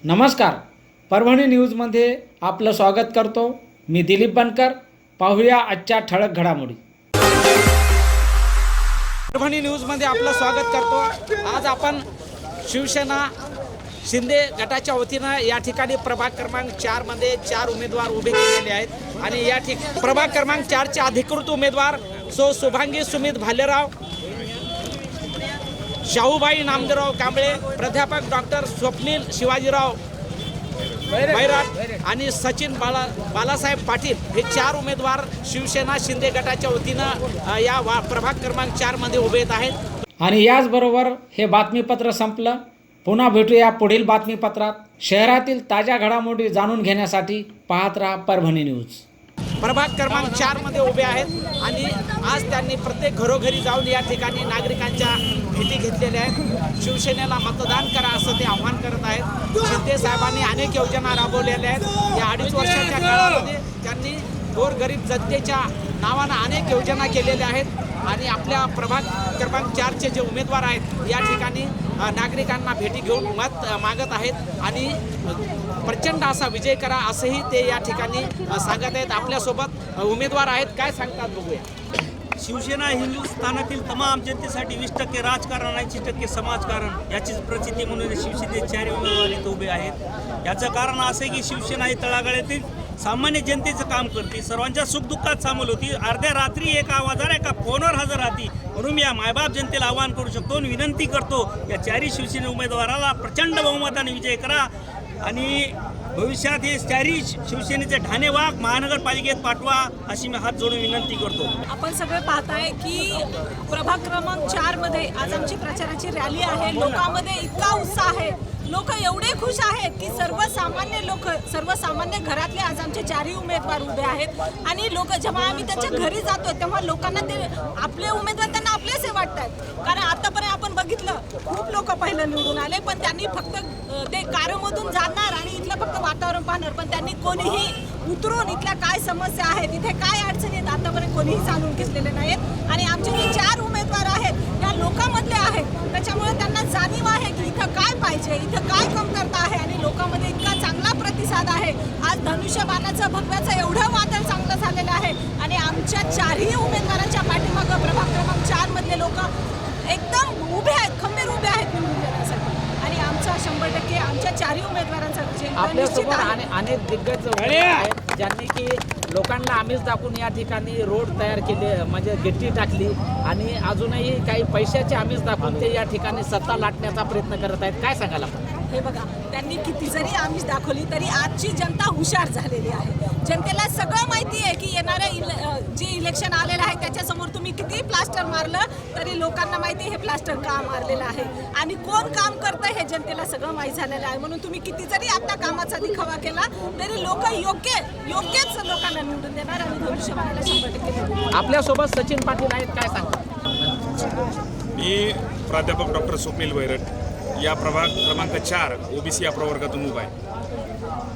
नमस्कार, परभणी न्यूजमध्ये आपलं स्वागत करतो. मी दिलीप बनकर. पाहूया आजच्या ठळक घडामोडी. परभणी न्यूजमध्ये आपलं स्वागत करतो. आज आपण शिवसेना शिंदे गटाच्या वतीनं या ठिकाणी प्रभाग क्रमांक 4 मध्ये 4 उमेदवार उभे केलेले आहेत आणि या प्रभाग क्रमांक 4 चे अधिकृत उमेदवार शुभांगी सुमित भालेराव, शाहूबाई नामदेवराव कांबळे, प्राध्यापक डॉक्टर स्वप्नील शिवाजीराव बैराट आणि सचिन बालासाहेब पाटील हे 4 उमेदवार शिवसेना शिंदे गटाच्या वतीनं या प्रभाग क्रमांक 4 मध्ये उभे आहेत. आणि याचबरोबर हे बातमीपत्र संपलं. पुन्हा भेटूया पुढील बातमीपत्रात. शहरातील ताज्या घडामोडी जाणून घेण्यासाठी पाहत राहा परभणी न्यूज. प्रभाग क्रमांक 4 मध्ये उभे आहेत आणि आज त्यांनी प्रत्येक घरोघरी जाऊन या ठिकाणी नागरिकांच्या भेटी घेतलेल्या आहेत. शिवसेनेला मतदान करा असं ते आव्हान करत आहेत. शिंदे साहेबांनी अनेक योजना राबवलेल्या आहेत. या 2.5 वर्षाच्या काळामध्ये त्यांनी गोरगरीब जनतेच्या नावानं अनेक योजना केलेल्या आहेत आणि आपल्या प्रभाग क्रमांक 4 चे जे उमेदवार आहेत या ठिकाणी नागरिकांना भेटी घेऊन मत मागत आहेत आणि प्रचंड असा विजय करा असंही ते या ठिकाणी सांगत आहेत. आपल्यासोबत उमेदवार आहेत, काय सांगतात बघूया. शिवसेना हिंदुस्थानातील तमाम जनतेसाठी 20% राजकारण आणि 80% समाजकारण याचीच प्रचिती म्हणून शिवसेनेचे 4 उमेदवार इथं उभे आहेत. याचं कारण असं आहे की शिवसेना ही तळागाळातील सामान्य जनतेचं काम करते, सर्वांच्या सुखदुःखात सामील होती, अर्ध्या रात्री एका आवाजाला एका फोनवर हजर राहते. म्हणून मी या मायबाप जनतेला आवाहन करू शकतो आणि विनंती करतो या 4 शिवसेना उमेदवाराला प्रचंड बहुमताने विजय करा आणि भविष्यात हे 4 शिवसेनेचे ठाणे वाघ महानगरपालिकेत पाठवा अशी मी हात जोडून विनंती करतो. आपण सगळे पाहताय की प्रभाग क्रमांक 4 मध्ये आज आमची प्रचाराची रॅली आहे. लोकांमध्ये इतका उत्साह आहे, लोक एवढे खुश आहेत की सर्वसामान्य घरातले आज आमचे 4 उमेदवार उभे आहेत आणि लोक जेव्हा आम्ही त्याच्या घरी जातो तेव्हा लोकांना ते आपले उमेदवार त्यांना आपलेसे वाटतात. कारण आतापर्यंत आपण बघितलं खूप लोक पहिलं निवडून आले पण त्यांनी फक्त ते कारमधून जाणार आणि इथलं फक्त वातावरण पाहणार, पण त्यांनी कोणीही उतरून इथल्या काय समस्या आहेत, इथे काय अडचणी आहेत आतापर्यंत कोणीही जाणून घेतलेले नाहीत. आणि आमचे जे 4 उमेदवार आहेत या लोकांमधले आहेत, त्याच्यामुळे त्यांना जाणीव आहे की इथं काय पाहिजे, इथं काय कमतरता आहे आणि लोकांमध्ये इतका चांगला प्रतिसाद आहे. आज धनुष्यबाणाचं भगव्याचं एवढं वादळ चांगलं झालेलं आहे आणि आमच्या 4ही उमेदवारांच्या पाठीमागं प्रभाग क्रमांक 4 मधले लोक एकदम उभे आहेत, खंबीर उभे आहेत निवडून देण्यासाठी आणि आमचा 100% आमच्या 4ही उमेदवारांचा विजय आपल्यासोबत अनेक दिग्गज आहेत ज्यांनी की लोकांना आमिष दाखवून या ठिकाणी रोड तयार केले, म्हणजे गिट्टी टाकली आणि अजूनही काही पैशाचे आमिष दाखवून ते या ठिकाणी सत्ता लाटण्याचा प्रयत्न करत आहेत. काय सांगाल आपण? हे बघा, त्यांनी किती जरी आमिष दाखवली तरी आजची जनता हुशार झालेली आहे. जनतेला सगळं माहिती आहे की येणारं जे इलेक्शन आलेलं आहे त्याच्यासमोर तुम्ही किती प्लास्टर मारलं तरी लोकांना माहिती आहे हे प्लास्टर का मारलेलं आहे आणि कोण काम करतं हे जनतेला सगळं माहीत झालेलं आहे. म्हणून तुम्ही किती जरी आता कामाचा दिखावा केला तरी लोक योग्यच लोकांना निवडून देणार आणि भविष्यवाणीला 100% आपल्यासोबत सचिन पाटील आहेत, काय सांगतात? मी प्राध्यापक डॉक्टर स्वप्नील बैराट या प्रभाग क्रमांक 4 ओबीसी या प्रवर्गातून उभा आहे.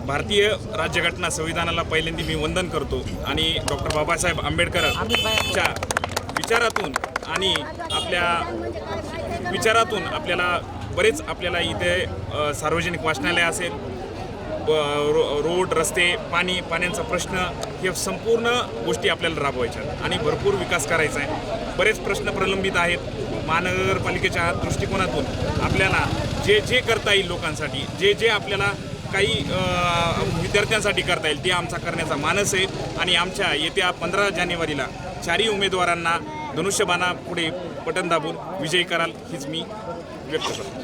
भारतीय राज्यघटना संविधानाला पहिल्यांदा मी वंदन करतो आणि डॉक्टर बाबासाहेब आंबेडकरच्या विचारातून आणि आपल्या विचारातून आपल्याला इथे सार्वजनिक वाचनालय असेल, रोड, रस्ते, पाण्याचा प्रश्न, हे संपूर्ण गोष्टी आपल्याला राबवायच्या आणि भरपूर विकास करायचा आहे. बरेच प्रश्न प्रलंबित आहेत. महानगरपालिकेच्या दृष्टिकोनातून आपल्याला जे करता येईल लोकांसाठी, जे आपल्याला काही विद्यार्थ्यांसाठी करता येईल ते आमचा करण्याचा मानस आहे आणि आमच्या येत्या 15 जानेवारीला 4ही उमेदवारांना धनुष्यबाणापुढे बटन दाबून विजयी कराल हीच मी व्यक्त करतो.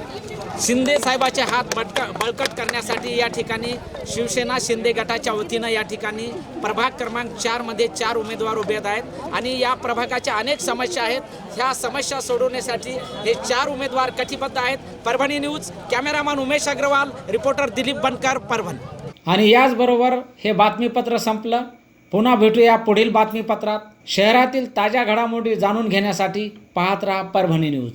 शिंदे साहेबाचे हात बळकट करण्यासाठी या ठिकाणी शिवसेना शिंदे गटाच्या वतीनं या ठिकाणी प्रभाग क्रमांक 4 मध्ये 4 उमेदवार उभे आहेत आणि या प्रभागाच्या अनेक समस्या आहेत. ह्या समस्या सोडवण्यासाठी हे 4 उमेदवार कटिबद्ध आहेत. Parbhani news, cameraman Umesh Agrawal, reporter Dilip Bankar, Parbhani. आणि याचबरोबर हे बातमीपत्र संपलं. पुन्हा भेटूया पुढील बातमीपत्रात. शहरातील ताज्या घडामोडी जाणून घेण्यासाठी पाहत राहा परभणी न्यूज.